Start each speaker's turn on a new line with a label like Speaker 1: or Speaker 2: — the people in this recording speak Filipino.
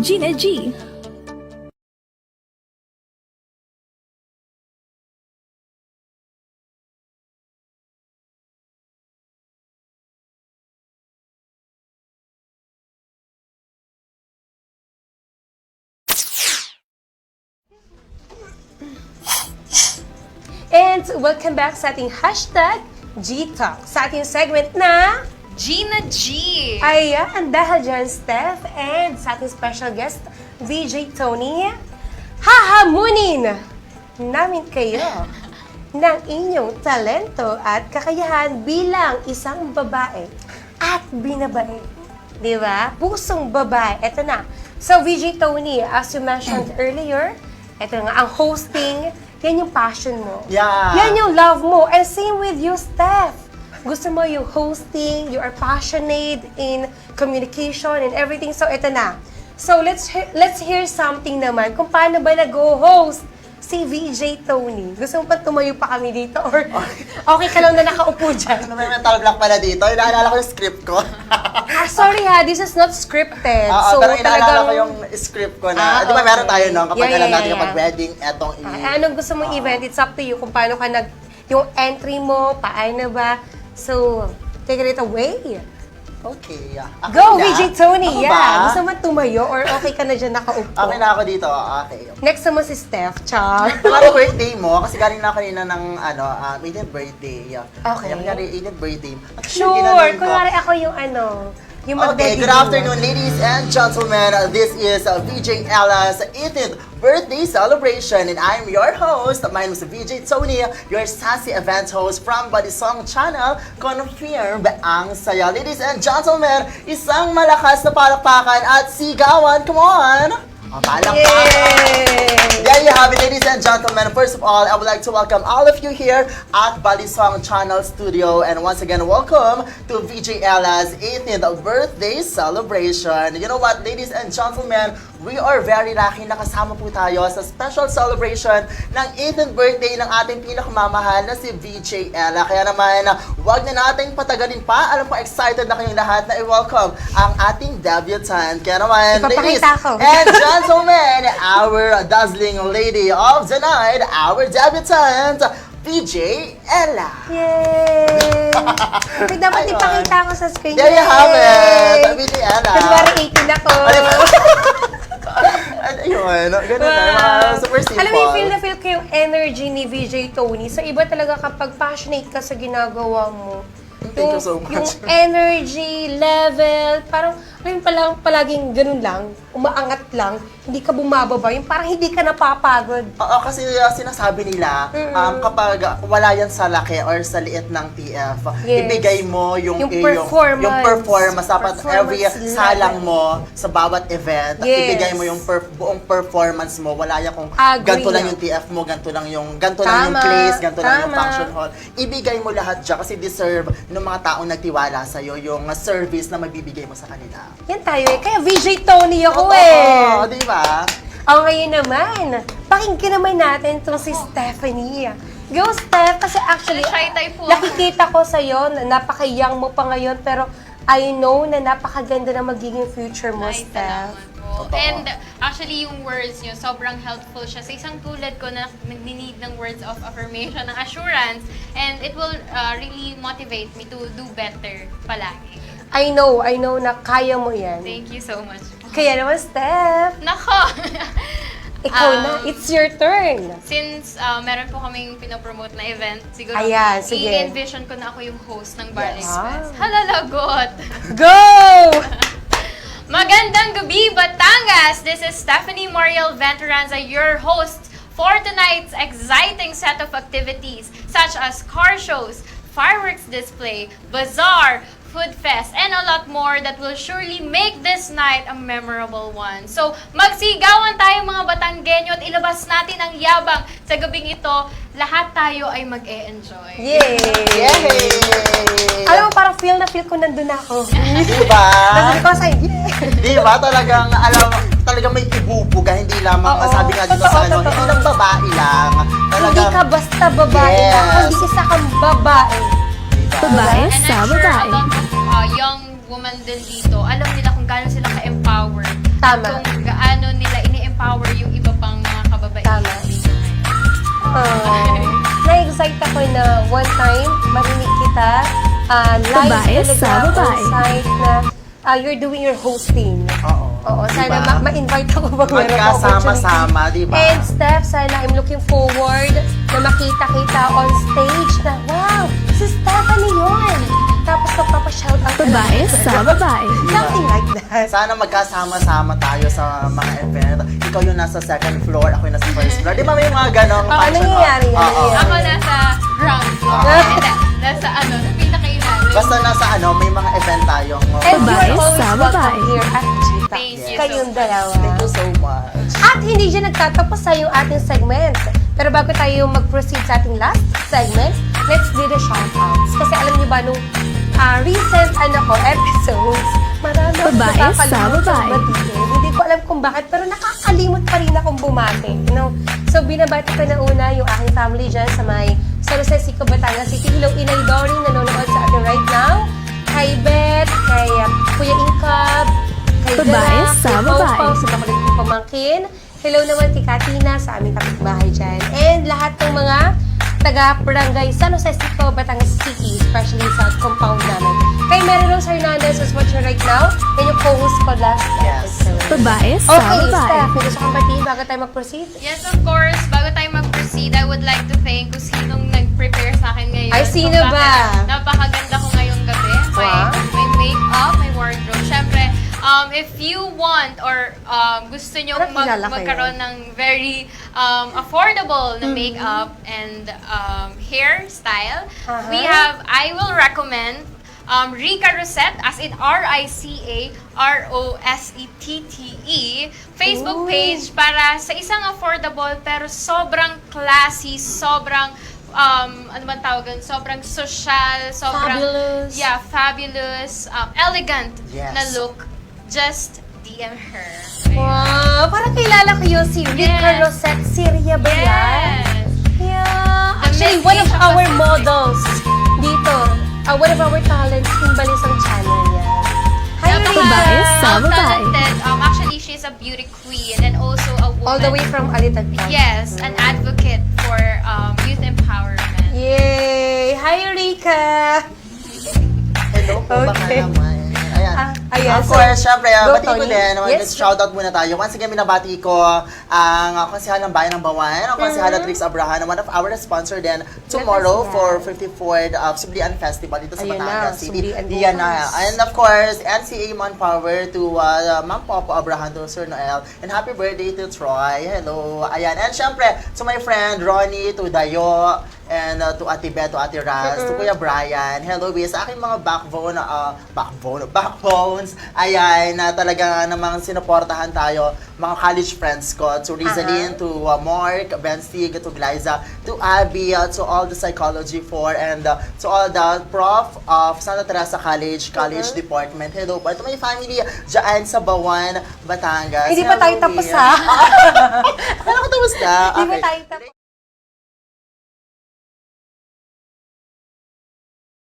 Speaker 1: Gina G.
Speaker 2: And welcome back sa ating hashtag G-Talk. Sa ating segment na
Speaker 3: Gina G!
Speaker 2: ayan, dahil dyan, Steph, and sa ating special guest, VJ Tony, hahamunin namin kayo ng inyong talento at kakayahan bilang isang babae at binabae. Di ba? Pusong babae. Ito na. So, VJ Tony, as you mentioned earlier, ito nga, ang hosting, yan yung passion mo.
Speaker 4: Yeah.
Speaker 2: Yan yung love mo. And same with you, Steph. Gusto mo yung hosting, you are passionate in communication and everything. So, ito na. So, let's hear something naman kung paano ba nag-host si VJ Tony. Gusto mo pa tumayo pa kami dito? Or okay ka lang na nakaupo dyan?
Speaker 4: May mental block pala dito. Inaalala ko yung script ko.
Speaker 2: Sorry ha, this is not scripted.
Speaker 4: Oo, pero inaalala ko yung script ko na, di ba meron tayo no? Kapag alam natin kapag wedding, etong
Speaker 2: Anong gusto mong event? It's up to you kung paano ka yung entry mo, paano ba? So, take it away.
Speaker 4: Okay.
Speaker 2: Go, VJ Tony!
Speaker 4: Ako
Speaker 2: Yeah!
Speaker 4: ba?
Speaker 2: Gusto mo tumayo or okay ka na dyan nakaupo?
Speaker 4: Okay na ako dito. Okay.
Speaker 2: Next naman si Steph, Char.
Speaker 4: Para birthday mo, kasi galing na kanina ng 18th birthday.
Speaker 2: Okay.
Speaker 4: Kaya nangyari 18th birthday. At
Speaker 2: Sure! Kunwari ako yung yung
Speaker 4: Okay,
Speaker 2: mag-debut
Speaker 4: good
Speaker 2: mo.
Speaker 4: afternoon ladies and gentlemen. This is VJ Ella's 18th birthday celebration and I'm your host. My name is VJ Tony, your sassy event host from Body Song Channel. Confirm ang saya. Ladies and gentlemen, isang malakas na palakpakan at sigawan. Come on! Palakpakan!
Speaker 2: Yay!
Speaker 4: There you have it, ladies and gentlemen. First of all, I would like to welcome all of you here at Balisong Channel Studio. And once again, welcome to VJ Ella's 18th birthday celebration. You know what, ladies and gentlemen, we are very lucky na kasama po tayo sa special celebration ng 18th birthday ng ating pinakamamahal na si VJ Ella. Kaya naman, wag na nating patagalin pa. Alam ko, excited na kayong lahat na i-welcome ang ating debutante. Kaya naman, ladies
Speaker 2: Ipapakita ko.
Speaker 4: and gentlemen, our dazzling lady of the night, our debutante, VJ Ella.
Speaker 2: Yay! May dapat
Speaker 4: Ayun.
Speaker 2: ipakita ko sa screen.
Speaker 4: There you have it,
Speaker 2: Yay!
Speaker 4: VJ Ella.
Speaker 2: February 18 ako.
Speaker 4: Ayun, ganun na, mga super simple.
Speaker 2: Alam mo, feel na feel ko yung energy ni VJ Tony. So, iba talaga kapag passionate ka sa ginagawa mo.
Speaker 4: Thank you so much.
Speaker 2: Yung energy, level, parang, alam mo, palaging ganun lang, umaangat lang, hindi ka bumababa, yung parang hindi ka napapagod.
Speaker 4: Oo, kasi sinasabi nila, kapag wala yan sa laki or sa liit ng TF,
Speaker 2: Yes.
Speaker 4: ibigay mo yung
Speaker 2: Performance.
Speaker 4: yung performance. Dapat every
Speaker 2: Performance
Speaker 4: salang
Speaker 2: level.
Speaker 4: mo sa bawat event,
Speaker 2: Yes.
Speaker 4: ibigay mo yung buong performance mo. Wala yan kung
Speaker 2: Agree.
Speaker 4: ganito lang yung TF mo, ganito lang yung
Speaker 2: Tama.
Speaker 4: place, ganito lang yung
Speaker 2: Tama.
Speaker 4: function hall. Ibigay mo lahat dyan kasi deserve ng mga taong nagtiwala sa'yo yung service na magbibigay mo sa kanila.
Speaker 2: Yan tayo eh. Kaya VJ Tony ako
Speaker 4: Oo,
Speaker 2: eh.
Speaker 4: di ba?
Speaker 2: O ngayon naman, pakinggan naman natin itong si Stephanie. Go, Steph! Kasi actually,
Speaker 3: Shy type po.
Speaker 2: nakikita ko sa'yo na napaka-young mo pa ngayon, pero I know na napakaganda na magiging future mo,
Speaker 3: Ay,
Speaker 2: Steph.
Speaker 3: salamat po. And actually, yung words nyo, sobrang helpful siya sa isang tulad ko na nag-need ng words of affirmation, ng assurance, and it will really motivate me to do better palagi.
Speaker 2: I know na kaya mo yan.
Speaker 3: Thank you so much.
Speaker 2: Kaya naman, Steph,
Speaker 3: Nako!
Speaker 2: ikaw na, it's your turn.
Speaker 3: Since meron po kaming pinopromote na event, siguro
Speaker 2: Ayan, sige.
Speaker 3: i-envision ko na ako yung host ng Bar
Speaker 4: Yes.
Speaker 3: Express. Halalagot!
Speaker 2: Go!
Speaker 3: Magandang gabi, Batangas! This is Stephanie Moriel Venturanza, your host for tonight's exciting set of activities such as car shows, fireworks display, bazaar, food fest, and a lot more that will surely make this night a memorable one. So, magsigawan tayo mga Batanggenyo at ilabas natin ang yabang. Sa gabing ito, lahat tayo ay mag-e-enjoy.
Speaker 2: Yay!
Speaker 4: Yay!
Speaker 2: Alam mo, parang feel na feel ko nandun ako.
Speaker 4: Diba?
Speaker 2: Sabi ko sa'yo, yeah!
Speaker 4: Diba? Talagang may ibubuga, hindi lamang,
Speaker 2: Oo,
Speaker 4: sabi nga dito
Speaker 2: totoo,
Speaker 4: sa ano,
Speaker 2: totoo.
Speaker 4: hindi lang babae lang.
Speaker 2: Hindi ka basta babae
Speaker 4: Yes.
Speaker 2: lang, kundi isa kang babae.
Speaker 1: Babae
Speaker 3: And
Speaker 1: sa
Speaker 3: I'm sure
Speaker 1: babae.
Speaker 3: about young woman din dito, alam nila kung gaano sila ka-empowered
Speaker 2: Tama.
Speaker 3: Kung gaano nila ini-empower yung iba pang mga kababaihan
Speaker 2: Tama.
Speaker 3: dito ngayon.
Speaker 2: Na-excite ako na one time, marinig kita, live
Speaker 1: Babae sa
Speaker 2: talaga
Speaker 1: babae.
Speaker 2: on site na you're doing your hosting.
Speaker 4: Oo.
Speaker 2: Oo, sana
Speaker 4: Diba?
Speaker 2: ma-invite ako pag meron ka
Speaker 4: Magkasama-sama, diba?
Speaker 2: And Steph, sana I'm looking forward na makita kita on stage na, wow, si Stephanie yun! Tapos magpapa-shoutout ka
Speaker 1: Babae
Speaker 2: lang.
Speaker 1: sa babae.
Speaker 2: Something like that.
Speaker 4: Sana magkasama-sama tayo sa mga event. Ikaw yung nasa second floor, ako yung nasa first floor. Di ba may mga ganong
Speaker 2: Oo,
Speaker 4: function?
Speaker 2: nangyayari yan,
Speaker 4: Oo.
Speaker 2: nangyayari.
Speaker 3: Ako nasa ground floor.
Speaker 2: Ah.
Speaker 3: Hindi, nasa pinakailalim.
Speaker 4: Basta nasa may mga event tayong...
Speaker 2: And
Speaker 1: Babae
Speaker 2: you're always
Speaker 1: sa
Speaker 2: welcome
Speaker 1: babae.
Speaker 2: here at Chita.
Speaker 3: Thank you
Speaker 2: Kayong
Speaker 3: so much.
Speaker 2: dalawa.
Speaker 4: Thank you so much.
Speaker 2: At hindi dyan nagtatapos sa yung ating segment. Pero bago tayo mag-proceed sa ating last segment, let's do the shoutouts. Kasi alam niyo ba, nung recent episodes, marami akong
Speaker 1: Babae sa
Speaker 2: nakakalimut
Speaker 1: babae.
Speaker 2: batiin. Hindi ko alam kung bakit, pero nakakalimot pa rin akong bumati. So, binabati ko na una yung aking family dyan sa may San Jose Sico, Batangas City. Hello, Inay Doring, nanonood sa atin right now. Kay Beth, kay Kuya Incab, kay
Speaker 1: Babae
Speaker 2: Jack,
Speaker 1: sa
Speaker 2: kay
Speaker 1: babae.
Speaker 2: Pau, sa makulit kong pamangkin. Hello naman kay Katina sa aming kapitbahay dyan. And lahat ng mga taga-Barangay San Jose Sico, Batangas City, especially sa compound namin. Kay Mary Rose Hernandez is watching right now. Yan yung co-host ko last
Speaker 4: Yes.
Speaker 2: episode.
Speaker 1: Babae sa
Speaker 2: Okay,
Speaker 1: babae.
Speaker 2: Steph, may gusto kang batiin bago tayo mag-proceed?
Speaker 3: Yes, of course. Bago tayo mag-proceed, I would like to thank kung sinong nag-prepare sa akin ngayon.
Speaker 2: Ay, sino
Speaker 3: Kung
Speaker 2: ba?
Speaker 3: bakit Napakaganda ko ngayong gabi.
Speaker 2: Wow.
Speaker 3: May make-up, may wardrobe. Siyempre, if you want or gusto nyo
Speaker 2: Parang kilala ko
Speaker 3: magkaroon ng very affordable na make-up and hairstyle,
Speaker 2: Uh-huh.
Speaker 3: I will recommend Rica Rosette, as in RICA-ROSETTE, Facebook
Speaker 2: Ooh.
Speaker 3: page para sa isang affordable pero sobrang classy, sobrang ano man tawagan, sobrang social, sobrang
Speaker 2: Fabulous.
Speaker 3: Yeah, fabulous, elegant
Speaker 4: Yes.
Speaker 3: na look. Just DM her.
Speaker 2: Wow, parang kilala ko yun si Rica
Speaker 3: Yes.
Speaker 2: Rosette. Syria ba yan?
Speaker 3: Yes.
Speaker 2: Yeah.
Speaker 3: The
Speaker 2: Actually,
Speaker 3: Miss
Speaker 2: one of
Speaker 3: Asia
Speaker 2: our
Speaker 3: Pacific.
Speaker 2: models dito, one of our talents, timbali sa channel yan. Hi,
Speaker 1: Babae
Speaker 2: Rica!
Speaker 1: sa babae.
Speaker 3: Talented. Actually, she's a beauty queen and also a woman.
Speaker 2: All the way from Alitag.
Speaker 3: Yes, an advocate for youth empowerment.
Speaker 2: Yay! Hi, Rica!
Speaker 4: Hello po,
Speaker 2: Okay.
Speaker 4: baka naman. Ayan.
Speaker 2: Ayan.
Speaker 4: Of course, syempre,
Speaker 2: Go,
Speaker 4: bati ko
Speaker 2: Tony.
Speaker 4: din.
Speaker 2: Yes.
Speaker 4: Shoutout muna tayo. Once again, binabati ko ang konsehal ng Bayan ng Bawan, ang konsehal na Trix Abrahan, one of our sponsor din tomorrow
Speaker 2: Yes,
Speaker 4: for
Speaker 2: yeah.
Speaker 4: 54th Sublian Festival dito sa
Speaker 2: Ayun
Speaker 4: Batangas
Speaker 2: na,
Speaker 4: City.
Speaker 2: Sublian
Speaker 4: Yan na.
Speaker 2: bukas.
Speaker 4: And of course, NCA Manpower to Ma'am Popo Abrahan, to Sir Noel. And happy birthday to Troy. Hello. Ayan. And syempre, to my friend Ronnie, to Dayo, and to Ate Beth, to Ate Raz, to Kuya Brian. Hello, sa aking mga backbones. Ayan, na talaga namang sinuportahan tayo, mga college friends ko, to Rizalyn, to Mark, Benstig, to Glyza, to Abby, to all the psychology for, and to all the prof of Santa Teresa College Department. Hello po. Ito may family dyan sa Bawan, Batangas.
Speaker 2: Hindi pa tayo
Speaker 4: Hello,
Speaker 2: tapos,
Speaker 4: Mia.
Speaker 2: ha?
Speaker 4: Akala ko tapos na.
Speaker 2: Hindi pa
Speaker 4: Okay.
Speaker 2: tayo tapos.